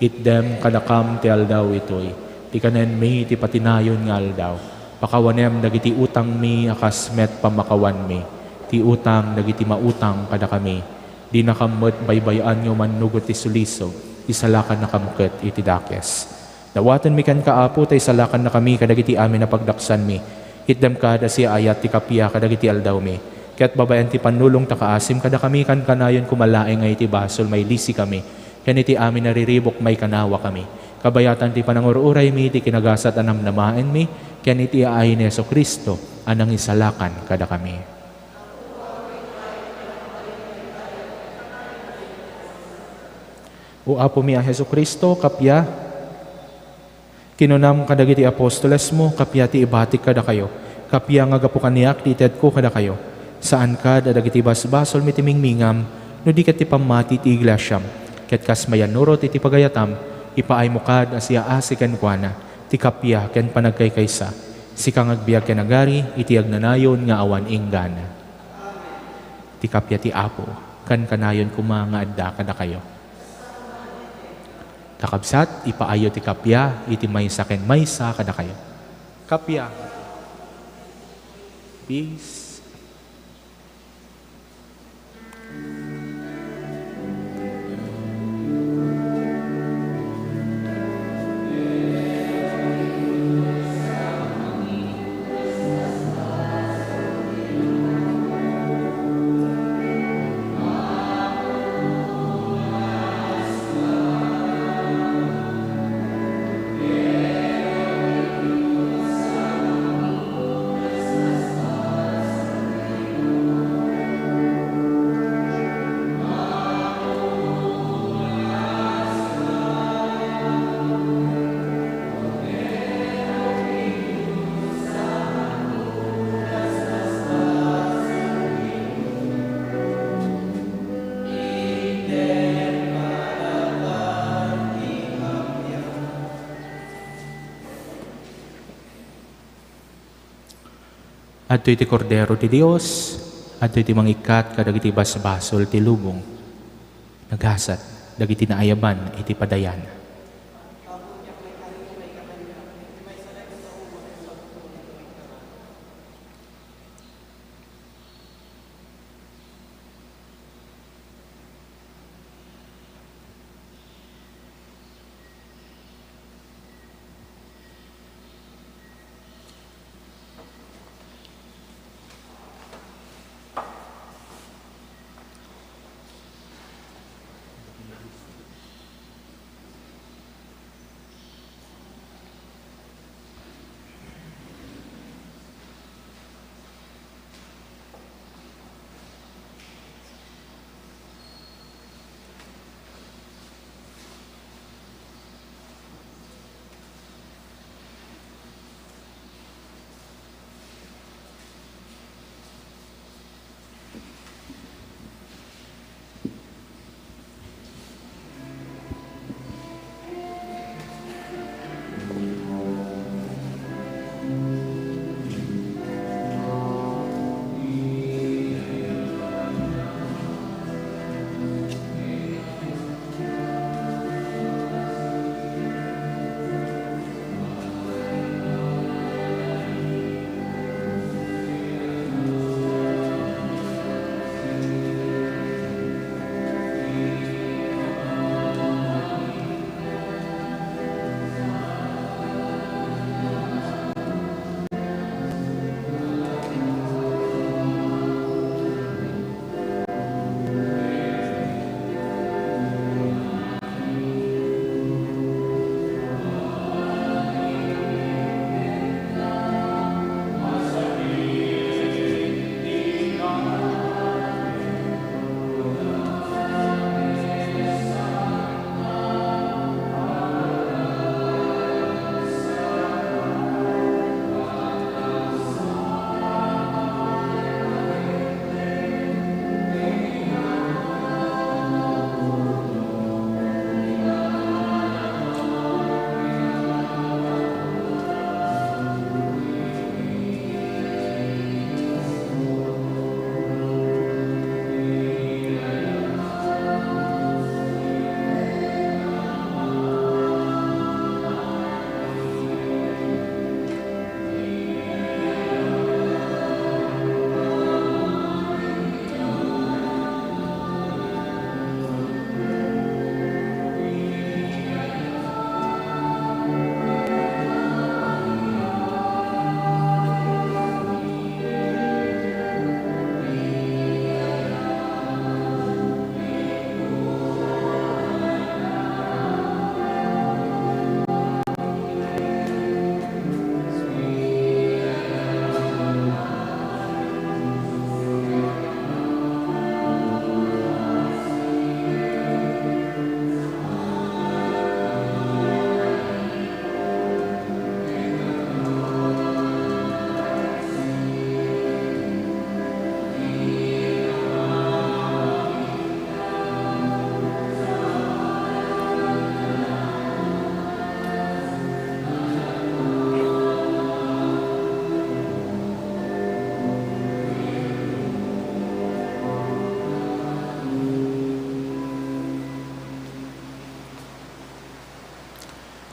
Itdem kadakam ti aldaw ito'y, ti kanen mi ti patinayon nga aldaw, pakawanem dagiti utang mi akas met pamakawan mi, ti utang dagiti mautang kada kami. Di nakamot baybayan nyo manugot ti sulisog, isalakan na kamuket iti dakes. Dawatan mi kan kaapo, tay salakan na kami kadagiti amin na pagdaksan mi. Itdem kada si ayat ti kapia kadagiti aldaw mi. Kaya't babayan ti panulong takaasim kada kami kan kanayon kumalaeng ay iti basol may lisi kami. Ken iti amin nariribok may kanawa kami. Kabayatan ti panangururay mi, ti kinagasat anam namaen mi, ken iti aayin ni Yesu Kristo, anang isalakan kada kami. O apo mi a Heso Kristo, kapya, kinunam kadagiti apostoles mo, kapya ti ibatik kada kayo, kapya nga gapu kaniyak, tited ko kada kayo, saan ka dadagiti basbasol mitimingmingam, no di kat ti pamati ti iglasyam, ket kas mayanurot iti pagayatam, ipaay mo kad asya asikan kuana, ti kapya ken panagkaykaysa, si kang agbiag ken agari, iti agnanayon nga awan inggan. Ti kapya ti apo, kan kanayon kuma nga adda kada kayo. Kakabsat, ipaayo ti kapya, iti maysa ken maysa kada kayo. Kapya. Peace. Adto iti kordero ti Dios, adto iti mangikat kadagiti basbasol ti lubong. Nagasat, dagiti naayaban iti padayan.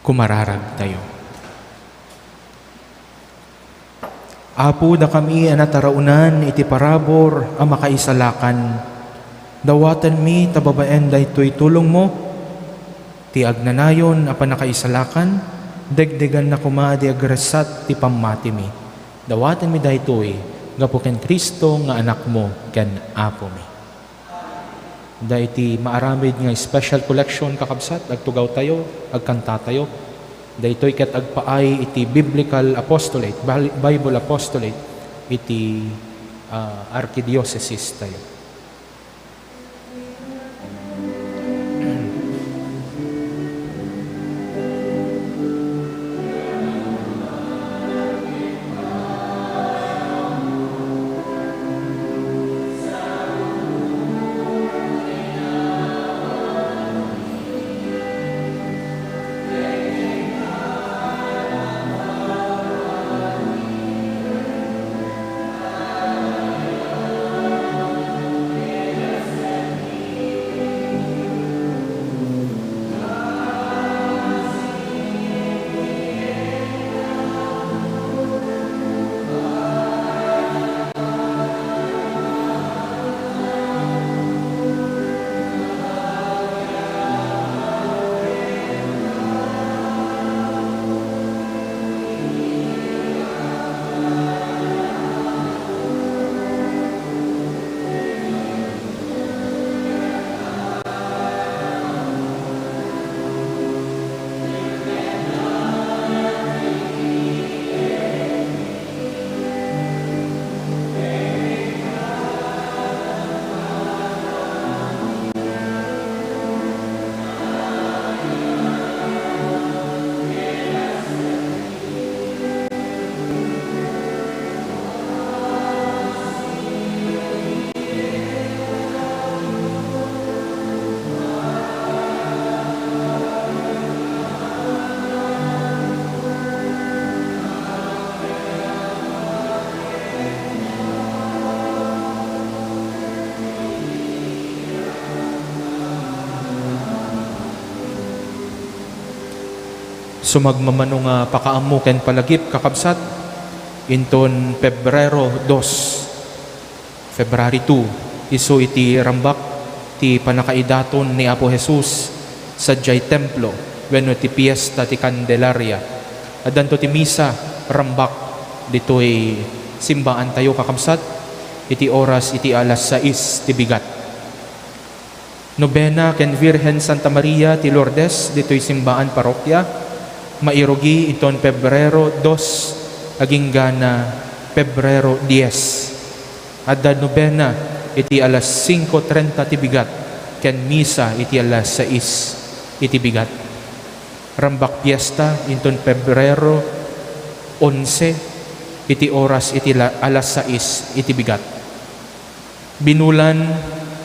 Kumararag tayo. Apo da kami anataraunan iti parabor ang makaisalakan. Dawatan mi tababaen daytoy tulong mo. Ti agnanayon apan nakaisalakan, degdegan na kumadi agresat ti pamati mi. Dawatan mi daytoy, gapo ken Kristo nga anak mo ken apo mi. Dayti maaramid nga special collection kakabsat, agtugaw tayo, agkanta tayo. Daytoy ket agpaay iti biblical apostolate, Bible apostolate, iti archdiocese tayo. Sumagmamano nga pakaamu ken palagip kakabsat inton Pebrero 2, February 2, iso iti rambak ti panakaidaton ni Apo Jesus sa jay templo wenno ti fiesta ti Candelaria. Adanto ti misa rambak ditoy simbaan tayo kakabsat iti oras iti alas 6 ti bigat. Nobena ken Virgen Santa Maria ti Lourdes ditoy simbaan parokya. Mairugi iton Pebrero 2 aging gana Pebrero 10. Adda nobena iti alas 5:30 ti bigat ken misa iti alas 6 iti bigat. Rambak fiesta inton Pebrero 11 iti oras iti alas 6 iti bigat. Binulan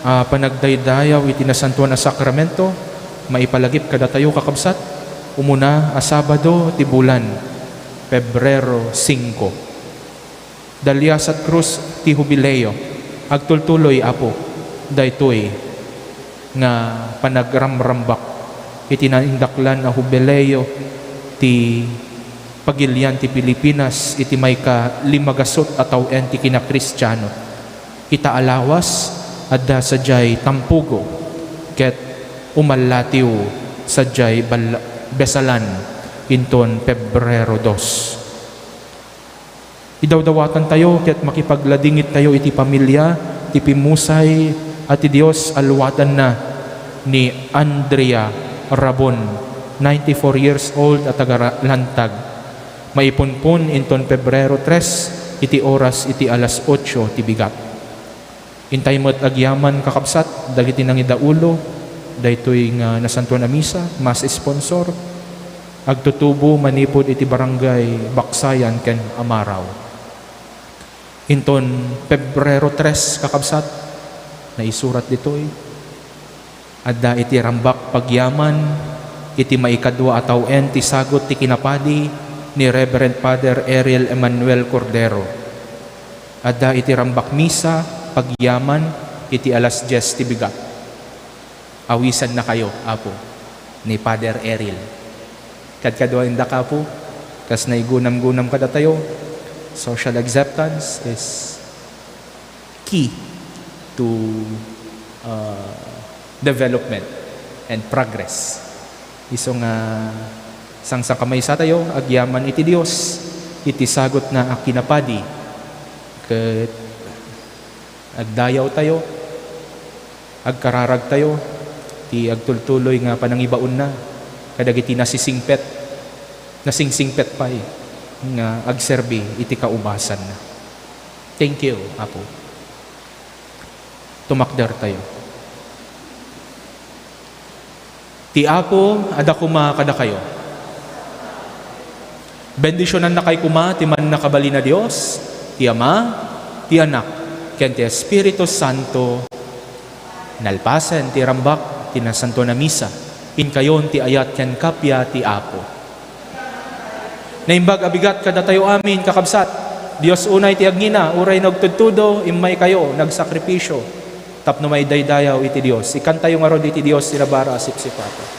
panagdaydayaw iti nasantuan a sakramento maipalagip kada tayo kakabsat. Umuna a Sabado ti bulan, Pebrero 5. Dalyas at krus ti hubileo, agtultuloy apo, daytoy nga panagramrambak iti naindaklan a hubileo ti pagilian ti Pilipinas iti may ka 5 atawen ti kinakristyano. Kita alawas adda sadyay tampugo ket umalatiw sadyay besalan inton Pebrero 2. Idawdawatan tayo ket makipagladingit tayo iti pamilya, ti pimusay at ti Dios alwatan na ni Andrea Rabon, 94 years old at taga-Lantag. Maipunpun inton Pebrero 3 iti oras iti alas 8 ti bigat. Intay mo't agyaman kakabsat dagiti nang idaulo daytoy nga nasantuan a misa, mas sponsor, agtutubo manipod iti barangay Baksayan ken Amaraw. Inton Pebrero 3 kakabsat, na isurat ditoy, adda iti rambak pagyaman, iti maikadwa atawen ti sagot ti kinapadi ni Reverend Father Ariel Emmanuel Cordero. Adda iti rambak misa, pagyaman, iti alas 10 ti bigat. Awisan na kayo, Apo, ni Father Eril. Kadkadwa inda ka po, kas naigunam-gunam kada tayo. Social acceptance is key to development and progress. Iso nga sang sa kamay sa tayo, agyaman iti Dios, iti sagot na akinapadi. Ket agdayaw tayo, agkararag tayo, ti agtultuloy nga panangibaon na, kadagiti nasisingpet pa nga agserbi iti kaubasan na. Thank you, Apo. Tumakder tayo. Ti Apo, ada kuma kada kayo. Bendisyonan na kay kuma, ti man nakabali na Dios, ti Ama, ti Anak, ken ti Espiritu Santo, nalpasen ti rambak, ti nasanto na misa, pinkayon ti ayat ken kapya ti Apo. Naimbag abigat kada tayo amin, kakabsat, Dios unay ti agngina, uray nagtudtudo, imay kayo, nagsakripisyo, tapno may daydayaw iti Dios. Ikan tayo nga ron iti Dios, sinabara asip si Papa.